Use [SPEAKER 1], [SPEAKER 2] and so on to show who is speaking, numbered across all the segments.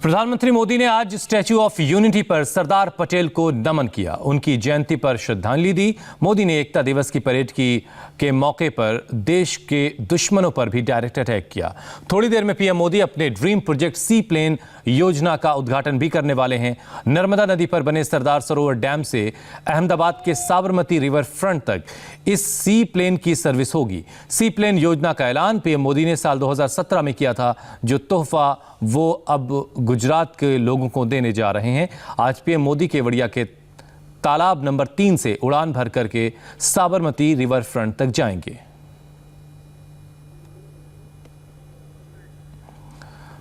[SPEAKER 1] प्रधानमंत्री मोदी ने आज स्टैच्यू ऑफ यूनिटी पर सरदार पटेल को नमन किया। उनकी जयंती पर श्रद्धांजलि दी। मोदी ने एकता दिवस की परेड के मौके पर देश के दुश्मनों पर भी डायरेक्ट अटैक किया। थोड़ी देर में पीएम मोदी अपने ड्रीम प्रोजेक्ट सी प्लेन योजना का उद्घाटन भी करने वाले हैं। नर्मदा नदी पर बने सरदार सरोवर डैम से अहमदाबाद के साबरमती रिवर फ्रंट तक इस सी प्लेन की सर्विस होगी। सी प्लेन योजना का ऐलान पीएम मोदी ने साल 2017 में किया था, जो तोहफा वो अब गुजरात के लोगों को देने जा रहे हैं। आज पीएम मोदी केवड़िया के तालाब नंबर 3 से उड़ान भर करके साबरमती रिवर फ्रंट तक जाएंगे।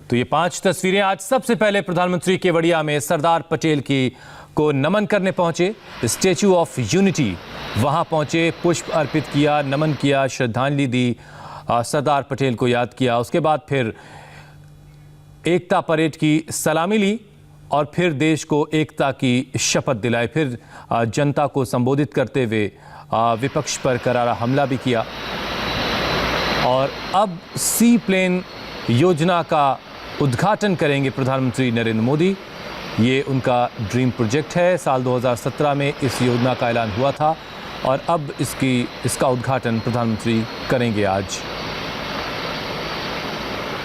[SPEAKER 1] तो ये 5 तस्वीरें। आज सबसे पहले प्रधानमंत्री केवड़िया में सरदार पटेल को नमन करने पहुंचे। स्टैच्यू ऑफ यूनिटी वहां पहुंचे, पुष्प अर्पित किया, नमन किया, श्रद्धांजलि दी, सरदार पटेल को याद किया। उसके बाद फिर एकता परेड की सलामी ली और फिर देश को एकता की शपथ दिलाई। फिर जनता को संबोधित करते हुए विपक्ष पर करारा हमला भी किया। और अब सी प्लेन योजना का उद्घाटन करेंगे प्रधानमंत्री नरेंद्र मोदी। ये उनका ड्रीम प्रोजेक्ट है। साल 2017 में इस योजना का ऐलान हुआ था और अब इसका उद्घाटन प्रधानमंत्री करेंगे। आज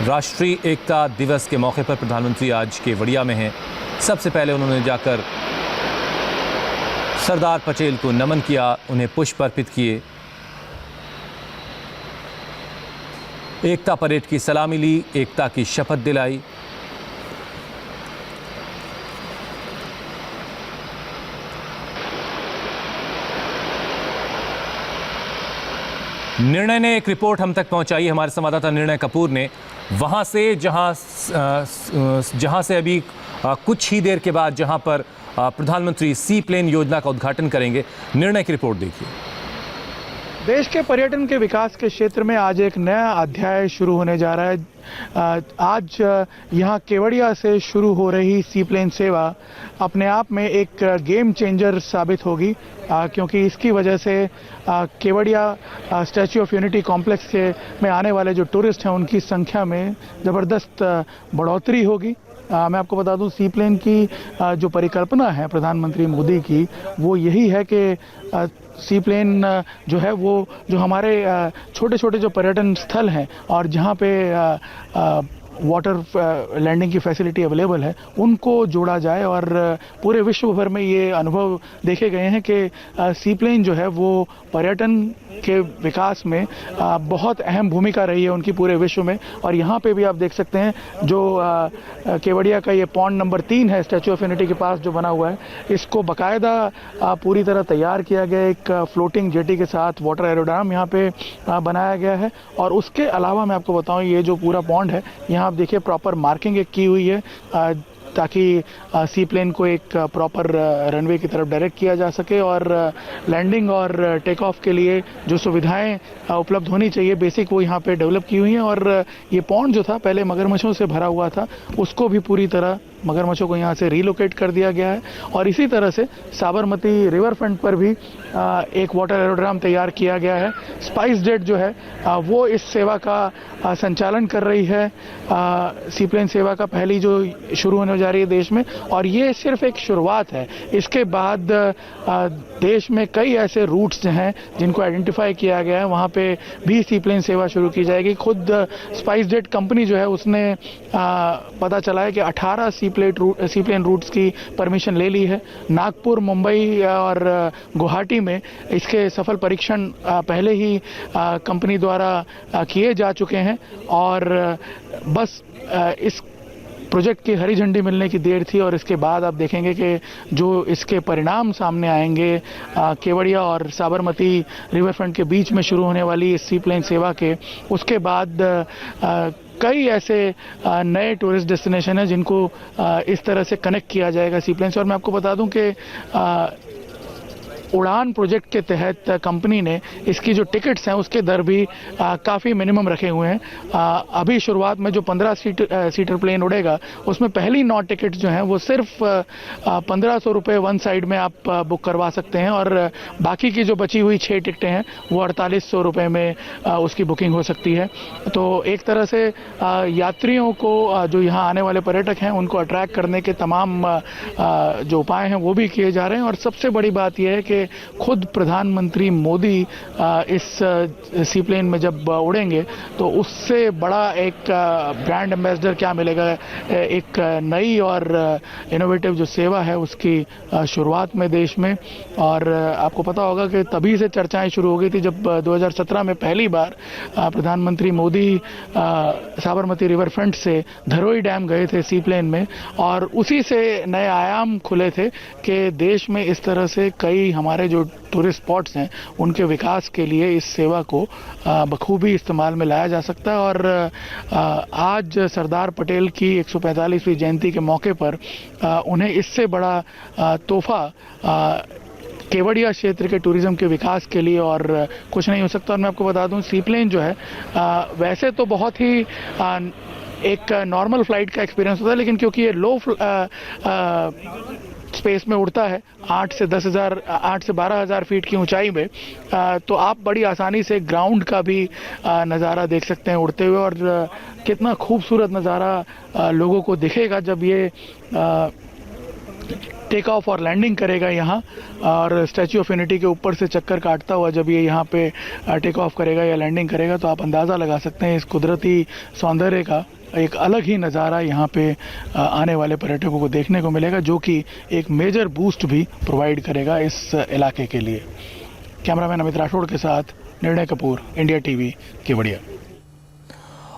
[SPEAKER 1] राष्ट्रीय एकता दिवस के मौके पर प्रधानमंत्री आज केवड़िया में हैं। सबसे पहले उन्होंने जाकर सरदार पटेल को नमन किया, उन्हें पुष्प अर्पित किए, एकता परेड की सलामी ली, एकता की शपथ दिलाई। निर्णय ने एक रिपोर्ट हम तक पहुंचाई हमारे संवाददाता निर्णय कपूर ने, वहां से जहां से अभी कुछ ही देर के बाद जहां पर प्रधानमंत्री सी प्लेन योजना का उद्घाटन करेंगे। निर्णय की रिपोर्ट देखिए।
[SPEAKER 2] देश के पर्यटन के विकास के क्षेत्र में आज एक नया अध्याय शुरू होने जा रहा है। आज यहाँ केवड़िया से शुरू हो रही सी प्लेन सेवा अपने आप में एक गेम चेंजर साबित होगी, क्योंकि इसकी वजह से Kevadia statue of unity complex में आने वाले जो टूरिस्ट हैं उनकी संख्या में ज़बरदस्त बढ़ोतरी होगी। मैं आपको बता दूं, सी प्लेन की जो परिकल्पना है प्रधानमंत्री मोदी की, वो यही है कि सी प्लेन जो है वो जो हमारे छोटे छोटे जो पर्यटन स्थल हैं और जहाँ पे वाटर लैंडिंग की फैसिलिटी अवेलेबल है उनको जोड़ा जाए। और पूरे विश्व भर में ये अनुभव देखे गए हैं कि सी प्लेन जो है वो पर्यटन के विकास में बहुत अहम भूमिका रही है उनकी पूरे विश्व में। और यहाँ पे भी आप देख सकते हैं जो केवड़िया का ये पॉन्ड नंबर 3 है स्टैच्यू ऑफ यूनिटी के पास जो बना हुआ है, इसको बाकायदा पूरी तरह तैयार किया गया। एक फ्लोटिंग जेटी के साथ वाटर एरोड्राम यहाँ पे बनाया गया है। और उसके अलावा मैं आपको बताऊँ, ये जो पूरा पॉन्ड है यहाँ आप देखिए प्रॉपर मार्किंग एक की हुई है ताकि सी प्लेन को एक प्रॉपर रनवे की तरफ डायरेक्ट किया जा सके और लैंडिंग और टेक ऑफ के लिए जो सुविधाएं उपलब्ध होनी चाहिए बेसिक वो यहाँ पे डेवलप की हुई हैं। और ये पॉन्ड जो था पहले मगरमच्छों से भरा हुआ था, उसको भी पूरी तरह मगरमच्छों को यहाँ से रिलोकेट कर दिया गया है। और इसी तरह से साबरमती रिवर फ्रंट पर भी एक वाटर एरोड्राम तैयार किया गया है। स्पाइस जेट जो है वो इस सेवा का संचालन कर रही है। सी प्लेन सेवा का पहली जो शुरू होने जा रही है देश में, और ये सिर्फ एक शुरुआत है। इसके बाद देश में कई ऐसे रूट्स हैं जिनको आइडेंटिफाई किया गया है, वहाँ पे भी सी प्लेन सेवा शुरू की जाएगी। खुद स्पाइस जेट कंपनी जो है उसने पता चला है कि 18 सी प्लेन रूट्स की परमिशन ले ली है। नागपुर, मुंबई और गुवाहाटी में इसके सफल परीक्षण पहले ही कंपनी द्वारा किए जा चुके हैं। और बस इस प्रोजेक्ट की हरी झंडी मिलने की देर थी और इसके बाद आप देखेंगे कि जो इसके परिणाम सामने आएंगे केवड़िया और साबरमती रिवर फ्रंट के बीच में शुरू होने वाली इस सी प्लेन सेवा के, उसके बाद कई ऐसे नए टूरिस्ट डेस्टिनेशन हैं जिनको इस तरह से कनेक्ट किया जाएगा सी प्लेन से। और मैं आपको बता दूं कि उड़ान प्रोजेक्ट के तहत कंपनी ने इसकी जो टिकट्स हैं उसके दर भी काफ़ी मिनिमम रखे हुए हैं। अभी शुरुआत में जो 15 सीटर प्लेन उड़ेगा उसमें पहली 9 टिकट्स जो हैं वो सिर्फ 1500 रुपये वन साइड में आप बुक करवा सकते हैं, और बाकी की जो बची हुई 6 टिकटें हैं वो 4800 रुपये में उसकी बुकिंग हो सकती है। तो एक तरह से यात्रियों को जो यहाँ आने वाले पर्यटक हैं उनको अट्रैक्ट करने के तमाम जो उपाय हैं वो भी किए जा रहे हैं। और सबसे बड़ी बात यह है कि खुद प्रधानमंत्री मोदी इस सी प्लेन में जब उड़ेंगे तो उससे बड़ा एक ब्रांड एम्बेसडर क्या मिलेगा, एक नई और इनोवेटिव जो सेवा है उसकी शुरुआत में देश में। और आपको पता होगा कि तभी से चर्चाएं शुरू हो गई थी जब 2017 में पहली बार प्रधानमंत्री मोदी साबरमती रिवर फ्रंट से धरोई डैम गए थे सी प्लेन में, और उसी से नए आयाम खुले थे कि देश में इस तरह से कई हमारे जो टूरिस्ट स्पॉट्स हैं उनके विकास के लिए इस सेवा को बखूबी इस्तेमाल में लाया जा सकता है। और आज सरदार पटेल की 145वीं जयंती के मौके पर उन्हें इससे बड़ा तोहफा केवड़िया क्षेत्र के टूरिज्म के विकास के लिए और कुछ नहीं हो सकता। और मैं आपको बता दूं, सी प्लेन जो है वैसे तो बहुत ही एक नॉर्मल फ्लाइट का एक्सपीरियंस होता है, लेकिन क्योंकि ये लो स्पेस में उड़ता है 8 से 12,000 फीट की ऊंचाई में, तो आप बड़ी आसानी से ग्राउंड का भी नज़ारा देख सकते हैं उड़ते हुए। और कितना खूबसूरत नज़ारा लोगों को दिखेगा जब ये टेक ऑफ और लैंडिंग करेगा यहाँ, और स्टैच्यू ऑफ यूनिटी के ऊपर से चक्कर काटता हुआ जब ये यहाँ पे टेक ऑफ करेगा या लैंडिंग करेगा, तो आप अंदाज़ा लगा सकते हैं इस कुदरती सौंदर्य का एक अलग ही नज़ारा यहाँ पे आने वाले पर्यटकों को देखने को मिलेगा, जो कि एक मेजर बूस्ट भी प्रोवाइड करेगा इस इलाके के लिए। कैमरामैन अमित राठौड़ के साथ निर्णय कपूर, इंडिया टीवी, केवड़िया।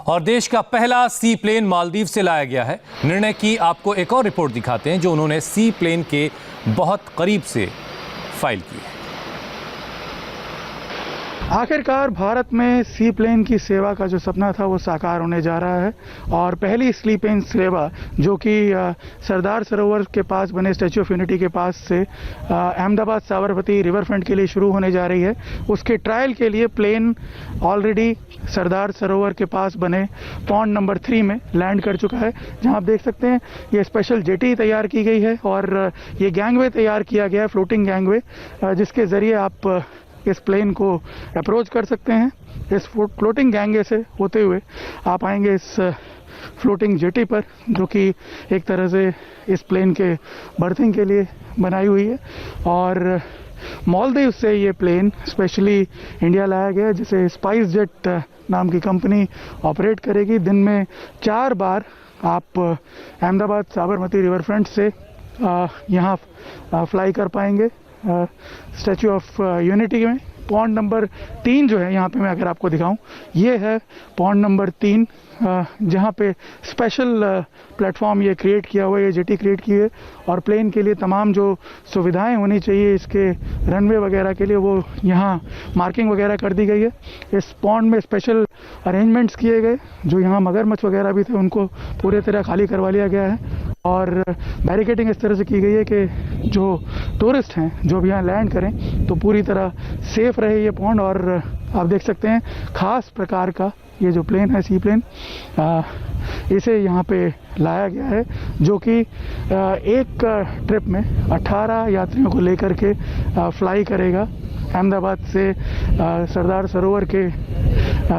[SPEAKER 1] और देश का पहला सी प्लेन मालदीव से लाया गया है। निर्णय की आपको एक और रिपोर्ट दिखाते हैं जो उन्होंने सी प्लेन के बहुत करीब से फाइल की है।
[SPEAKER 2] आखिरकार भारत में सी प्लेन की सेवा का जो सपना था वो साकार होने जा रहा है, और पहली सी प्लेन सेवा जो कि सरदार सरोवर के पास बने स्टैच्यू ऑफ यूनिटी के पास से अहमदाबाद साबरमती रिवर फ्रंट के लिए शुरू होने जा रही है। उसके ट्रायल के लिए प्लेन ऑलरेडी सरदार सरोवर के पास बने पॉन्ड नंबर 3 में लैंड कर चुका है, जहां आप देख सकते हैं ये स्पेशल जेटी तैयार की गई है और ये गैंगवे तैयार किया गया है, फ्लोटिंग गैंगवे, जिसके ज़रिए आप इस प्लेन को अप्रोच कर सकते हैं। इस फ्लोटिंग गैंगवे से होते हुए आप आएंगे इस फ्लोटिंग जेटी पर, जो कि एक तरह से इस प्लेन के बर्थिंग के लिए बनाई हुई है। और मालदीव से ये प्लेन स्पेशली इंडिया लाया गया, जिसे स्पाइस जेट नाम की कंपनी ऑपरेट करेगी। दिन में 4 बार आप अहमदाबाद साबरमती रिवर फ्रंट से यहाँ फ्लाई कर पाएंगे स्टैच्यू ऑफ यूनिटी में। पॉन्ड नंबर 3 जो है यहाँ पे मैं अगर आपको दिखाऊं, ये है पॉन्ड नंबर 3, जहाँ पे स्पेशल प्लेटफॉर्म ये क्रिएट किया हुआ है, ये जेटी क्रिएट की है, और प्लेन के लिए तमाम जो सुविधाएं होनी चाहिए इसके रनवे वगैरह के लिए वो यहाँ मार्किंग वगैरह कर दी गई है। इस पॉन्ड में स्पेशल अरेंजमेंट्स किए गए, जो यहाँ मगरमच्छ वगैरह भी थे उनको पूरी तरह खाली करवा लिया गया है, और बैरिकेडिंग इस तरह से की गई है कि जो टूरिस्ट हैं जो भी यहाँ लैंड करें तो पूरी तरह सेफ रहे ये पॉन्ड। और आप देख सकते हैं खास प्रकार का ये जो प्लेन है सी प्लेन, इसे यहाँ पे लाया गया है, जो कि एक ट्रिप में 18 यात्रियों को लेकर के फ्लाई करेगा अहमदाबाद से सरदार सरोवर के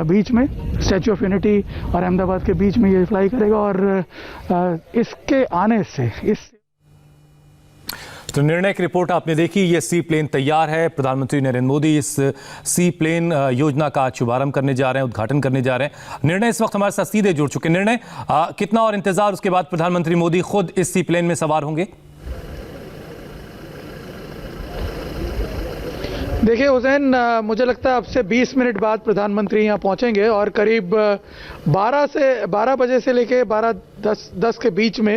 [SPEAKER 2] बीच में, स्टैच्यू ऑफ यूनिटी और अहमदाबाद के बीच में ये फ्लाई करेगा। और इसके आने से
[SPEAKER 1] तो निर्णय की रिपोर्ट आपने देखी। ये सी प्लेन तैयार है। प्रधानमंत्री नरेंद्र मोदी इस सी प्लेन योजना का शुभारंभ करने जा रहे हैं, उद्घाटन करने जा रहे हैं। निर्णय इस वक्त हमारे साथ सीधे जुड़ चुके हैं। निर्णय, कितना और इंतजार उसके बाद प्रधानमंत्री मोदी खुद इस सी प्लेन में सवार होंगे?
[SPEAKER 2] देखिए हुसैन, मुझे लगता है अब से 20 मिनट बाद प्रधानमंत्री यहाँ पहुँचेंगे, और करीब 12 बजे से लेके 12 10 के बीच में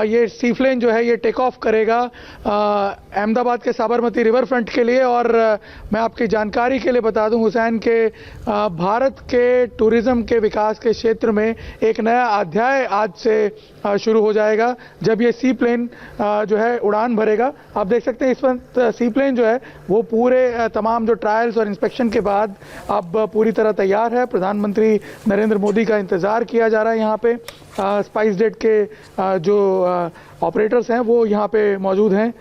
[SPEAKER 2] ये सीप्लेन जो है ये टेक ऑफ करेगा अहमदाबाद के साबरमती रिवर फ्रंट के लिए। और मैं आपकी जानकारी के लिए बता दूं हुसैन के भारत के टूरिज्म के विकास के क्षेत्र में एक नया अध्याय आज से शुरू हो जाएगा जब ये सीप्लेन जो है उड़ान भरेगा। आप देख सकते हैं इस वक्त सीप्लेन जो है वो पूरे तमाम जो ट्रायल्स और इंस्पेक्शन के बाद अब पूरी तरह तैयार है। प्रधानमंत्री नरेंद्र मोदी का इंतज़ार किया जा रहा है। यहाँ पे स्पाइस जेट के जो ऑपरेटर्स हैं वो यहाँ पे मौजूद हैं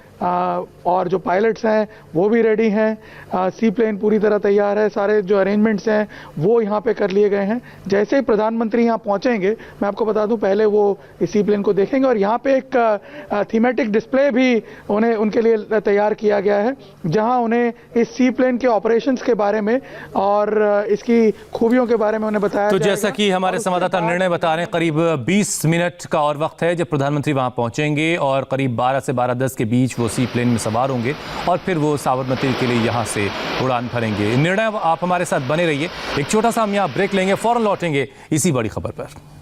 [SPEAKER 2] और जो पायलट्स हैं वो भी रेडी हैं। सीप्लेन पूरी तरह तैयार है। सारे जो अरेंजमेंट्स हैं वो यहाँ पे कर लिए गए हैं। जैसे ही प्रधानमंत्री यहाँ पहुँचेंगे मैं आपको बता दूं पहले वो इस सीप्लेन को देखेंगे और यहाँ पे एक थीमेटिक डिस्प्ले भी उनके लिए तैयार किया गया है जहाँ उन्हें इस सीप्लेन के ऑपरेशंस के बारे में और इसकी खूबियों के बारे में उन्हें बताया
[SPEAKER 1] तो जैसा कि हमारे संवाददाता निर्णय बता रहे हैं करीब 20 मिनट का और वक्त है जब प्रधानमंत्री वहां पहुंचेंगे और करीब 12 से 12:10 के बीच वो सी प्लेन में सवार होंगे और फिर वो साबरमती के लिए यहां से उड़ान भरेंगे। निर्णय आप हमारे साथ बने रहिए। एक छोटा सा हम यहाँ ब्रेक लेंगे, फौरन लौटेंगे इसी बड़ी खबर पर।